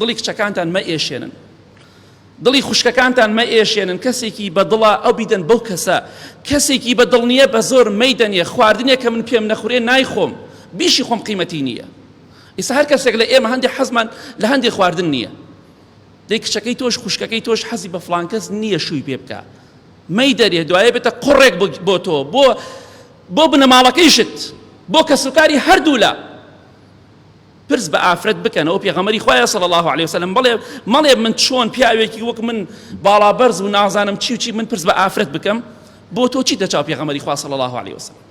دڵی کچەکانتان مەئێشێنن، دڵی خوشکەکانتان مەئێشێنن. کەسێکی بەدڵە ئەو بیدەن بەو کەسە، کەسێکی بەدڵ نییە بە زۆر مەیدەنیە، خواردنێ کە من پێم نەخورێ نایخۆم، بیشی خۆم قیمەتی نییە. ئێستا هەر کەسێک لە ئێمە هەندێک حەزمان لە هەندێک خواردن نییە، دەی کچەکەی تۆش خوشکەکەی تۆش حەزی بە فڵان کەس نییە شووی پێ بکە، مەیدەرێ دوایە بێتە قوڕێک بۆ تۆ، بۆ بنەماڵەکەیشت، بۆ کەسوکاری هەردوو لە پرس بە ئافرەت بکەنەوە. پێغەمبەری خوایە صلی الله علیه وسلم مەڵێ من چۆن پیاوێکی وەک من باڵابەرز و نازانم چی من پرس بە ئافرەت بکەم، بۆ تۆ چی دەچاو پێغەمبەری خوا صلی الله علیه وسلم؟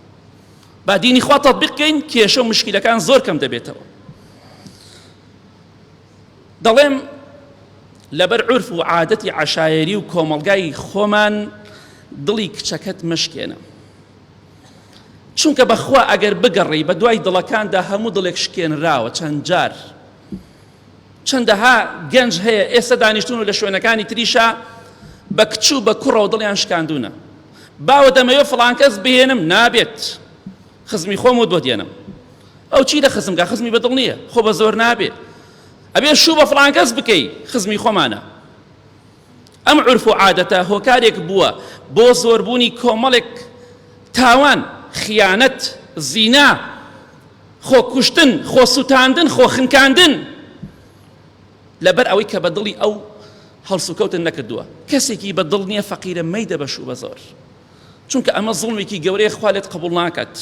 با دینی خوا تەطبیق بکەین کێشە و مشکلەکان زۆر کەم دەبێتەوە. دەڵێم لەبەر عورف و عادەتی عەشایری و کۆمەڵگای خۆمان دڵی کچەکەت مەشکێنە، چونکە بەخوا ئەگەر بگەڕی بە دوای دڵەکاندا هەموو دڵێک شکێنراوە چەند جار. چەندەها گەنج هەیە ئێستا دانیشتون و لە شوێنەکانی تریشە بە کچ و بە کوڕەوە دڵیان شکاندونە، باوە دەمەوێت فڵان کەس بهێنم، نابێت، خزمی خۆم و بۆ دێنم. ئەو چی لە خزمگا؟ خزمی بەدڵ نییە، خۆ بە زۆر نابێت، ئەبێ شوو بە فڵان کەس بکەی، خزمی خۆمانە. ئەم عورف و عادەتە هۆکارێک بووە بۆ زۆربوونی کۆمەڵێک تاوان، خیانەت، زینا، خۆکوشتن، خۆسووتاندن، خۆخنکاندن، لەبەر ئەوەی کە بە دڵی ئەو هەڵسوکەوتن نەکردووە. کەسێکی بە دڵ نییە فەقیرە مەیدە بە شوو بە زۆر، چونکە ئەمە زوڵمێکی گەورەیە خوا لێت قبوڵ ناکات.